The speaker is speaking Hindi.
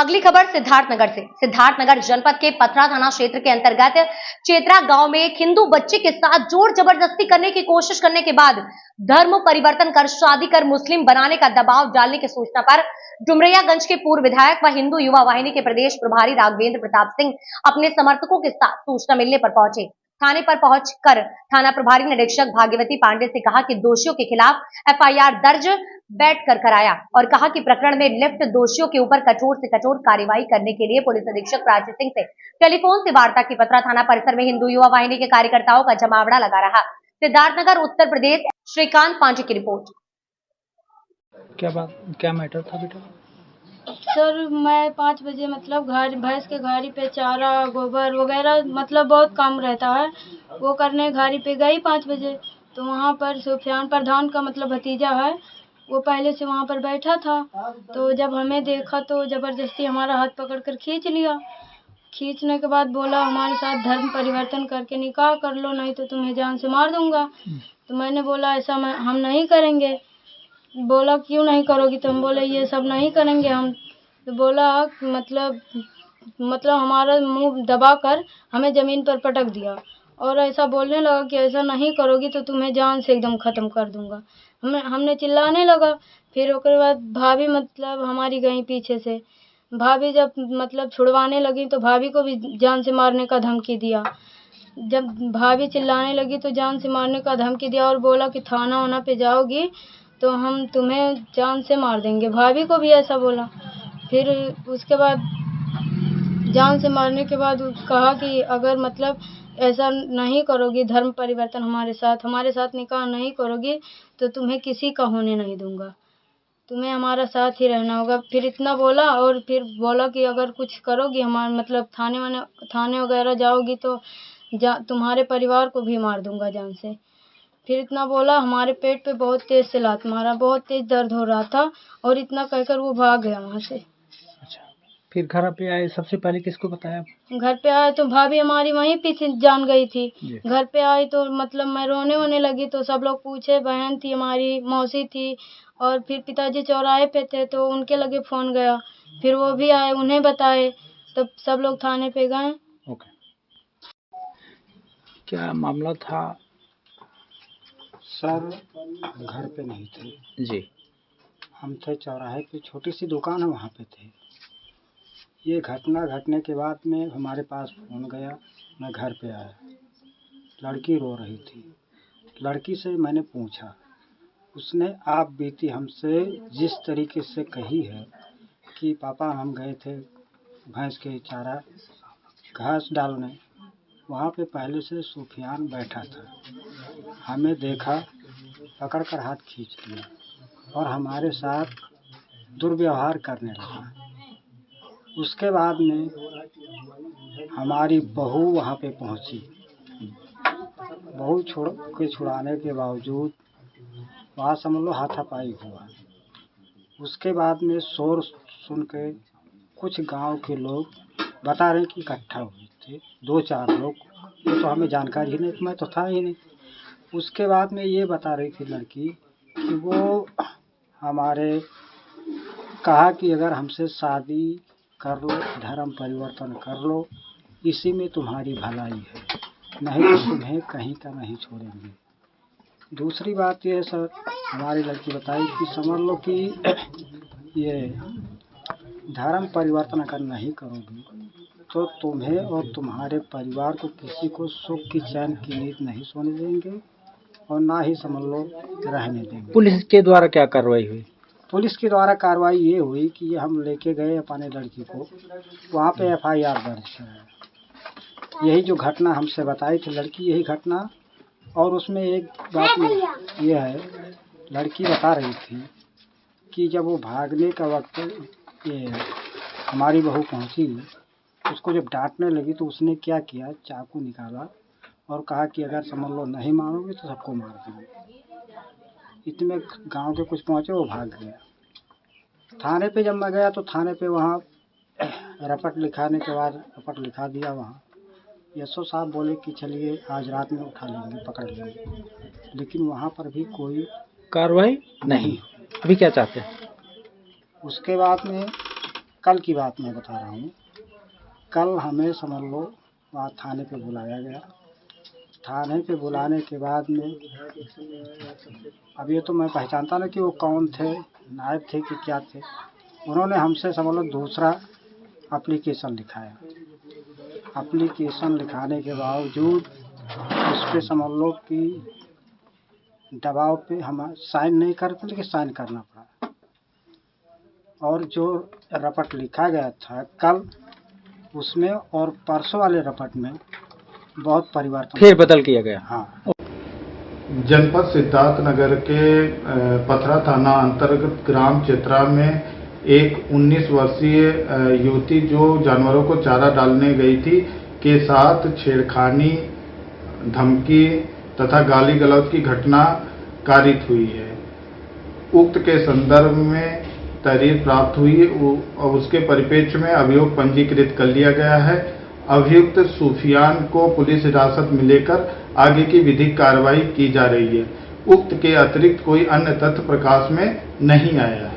अगली खबर सिद्धार्थनगर से। सिद्धार्थनगर जनपद के पथरा थाना क्षेत्र के अंतर्गत चेतरा गांव में एक हिंदू बच्चे के साथ जोर जबरदस्ती करने की कोशिश करने के बाद धर्म परिवर्तन कर शादी कर मुस्लिम बनाने का दबाव डालने की सूचना पर डुमरियागंज के पूर्व विधायक व हिंदू युवा वाहिनी के प्रदेश प्रभारी राघवेंद्र प्रताप सिंह अपने समर्थकों के साथ सूचना मिलने पर पहुंचे। थाने पर पहुंचकर थाना प्रभारी निरीक्षक भाग्यवती पांडे से कहा कि दोषियों के खिलाफ एफआईआर दर्ज बैठकर कराया और कहा कि प्रकरण में लिप्त दोषियों के ऊपर कठोर से कठोर कार्रवाई करने के लिए पुलिस अधीक्षक प्राची सिंह से टेलीफोन से वार्ता की। पथरा थाना परिसर में हिंदू युवा वाहिनी के कार्यकर्ताओं का जमावड़ा लगा रहा। सिद्धार्थनगर उत्तर प्रदेश, श्रीकांत पांडे की रिपोर्ट। क्या मैटर था बेटा? सर मैं 5 बजे मतलब घर भैंस के घाड़ी पे चारा गोबर वगैरह मतलब बहुत काम रहता है, वो करने घाड़ी पे गई 5 बजे। तो वहाँ पर सुफियान प्रधान का मतलब भतीजा है, वो पहले से वहाँ पर बैठा था। तो जब हमें देखा तो ज़बरदस्ती हमारा हाथ पकड़कर खींच लिया। खींचने के बाद बोला हमारे साथ धर्म परिवर्तन करके निकाह कर लो, नहीं तो तुम्हें जान से मार दूंगा। तो मैंने बोला ऐसा हम नहीं करेंगे। बोला क्यों नहीं करोगी? तो हम बोले ये सब नहीं करेंगे हम। तो बोला मतलब हमारा मुंह दबाकर हमें ज़मीन पर पटक दिया और ऐसा बोलने लगा कि ऐसा नहीं करोगी तो तुम्हें जान से एकदम ख़त्म कर दूंगा। हमने चिल्लाने लगा। फिर उसके बाद भाभी मतलब हमारी गई पीछे से। भाभी जब मतलब छुड़वाने लगी तो भाभी को भी जान से मारने का धमकी दिया। जब भाभी चिल्लाने लगी तो जान से मारने का धमकी दिया और बोला कि थाना वाना पे जाओगी तो हम तुम्हें जान से मार देंगे। भाभी को भी ऐसा बोला। फिर उसके बाद जान से मारने के बाद कहा कि अगर मतलब ऐसा नहीं करोगी, धर्म परिवर्तन हमारे साथ निकाह नहीं करोगी तो तुम्हें किसी का होने नहीं दूंगा, तुम्हें हमारा साथ ही रहना होगा। फिर इतना बोला और फिर बोला कि अगर कुछ करोगी हमारे मतलब थाने वगैरह जाओगी तो तुम्हारे परिवार को भी मार दूंगा जान से। फिर इतना बोला, हमारे पेट पे बहुत तेज से लात मारा, बहुत तेज दर्द हो रहा था और इतना कहकर वो भाग गया वहाँ से। अच्छा, फिर घर पे आए सबसे पहले किसको बताया? घर पे आए तो भाभी हमारी वहीं पीछे जान गई थी। घर पे आई तो मतलब मैं रोने लगी तो सब लोग पूछे, बहन थी हमारी, मौसी थी और फिर पिताजी चौराहे पे थे तो उनके लगे फ़ोन गया। फिर वो भी आए, उन्हें बताए, तब सब लोग थाने पे गए। ओके, क्या मामला था? सर घर पे नहीं थे जी, हम थे चौराहे पे, छोटी सी दुकान है वहाँ पे थे। ये घटना घटने के बाद में हमारे पास फ़ोन गया, मैं घर पे आया, लड़की रो रही थी। लड़की से मैंने पूछा, उसने आप बीती हमसे जिस तरीके से कही है कि पापा हम गए थे भैंस के चारा घास डालने, वहाँ पे पहले से सुफियान बैठा था, हमें देखा, पकड़ कर हाथ खींच लिया और हमारे साथ दुर्व्यवहार करने लगा। उसके बाद में हमारी बहू वहाँ पे पहुँची। बहू छुड़ाने के बावजूद वहाँ समझ लो हाथापाई हुआ। उसके बाद में शोर सुन के कुछ गांव के लोग बता रहे कि इकट्ठा हुए थे 2-4 लोग, ये तो हमें जानकारी ही नहीं, मैं तो था ही नहीं। उसके बाद में ये बता रही थी लड़की कि वो हमारे कहा कि अगर हमसे शादी कर लो, धर्म परिवर्तन कर लो, इसी में तुम्हारी भलाई है, नहीं तो तुम्हें कहीं का नहीं छोड़ेंगे। दूसरी बात ये है सर, हमारी लड़की बताई कि समझ लो कि ये धर्म परिवर्तन अगर नहीं करोगी तो तुम्हें और तुम्हारे परिवार को किसी को सुख की चैन की नींद नहीं सोने देंगे और ना ही समझ लो रहने देंगे। पुलिस के द्वारा क्या कार्रवाई हुई? पुलिस के द्वारा कार्रवाई ये हुई कि हम लेके गए अपने लड़की को, वहाँ पे एफआईआर दर्ज है। यही जो घटना हमसे बताई थी लड़की, यही घटना। और उसमें एक बात ये है, लड़की बता रही थी कि जब वो भागने का वक्त ये हमारी बहू पहुँची, उसको जब डांटने लगी तो उसने क्या किया, चाकू निकाला और कहा कि अगर समझ लो नहीं मारोगे तो सबको मार देंगे। इतने गांव के कुछ पहुँचे, वो भाग गया। थाने पे जब मैं गया तो थाने पे वहाँ रपट लिखाने के बाद रपट लिखा दिया। वहाँ एसओ साहब बोले कि चलिए आज रात में उठा लेंगे, पकड़ लेंगे, लेकिन वहाँ पर भी कोई कार्रवाई नहीं। अभी क्या चाहते हैं? उसके बाद में कल की बात मैं बता रहा हूँ। कल हमें समझ लो वहाँ थाने पे बुलाया गया। थाने पे बुलाने के बाद में अब ये तो मैं पहचानता ना कि वो कौन थे, नायब थे कि क्या थे। उन्होंने हमसे समझ लो दूसरा एप्लीकेशन लिखाया। एप्लीकेशन लिखाने के बावजूद उस पर समझ लो कि दबाव पे हम साइन नहीं करते, लेकिन साइन करना पड़ा। और जो रपट लिखा गया था कल, उसमें और परसों वाले रपट में बहुत परिवर्तन फिर बदल किया गया। हाँ। जनपद सिद्धार्थनगर के पथरा थाना अंतर्गत ग्राम चेत्रा में एक 19 वर्षीय युवती जो जानवरों को चारा डालने गई थी के साथ छेड़खानी, धमकी तथा गाली गलौज की घटना कारित हुई है। उक्त के संदर्भ में तहरीर प्राप्त हुई और उसके परिप्रेक्ष्य में अभियोग पंजीकृत कर लिया गया है। अभियुक्त सूफियान को पुलिस हिरासत में लेकर आगे की विधिक कार्रवाई की जा रही है। उक्त के अतिरिक्त कोई अन्य तथ्य प्रकाश में नहीं आया है।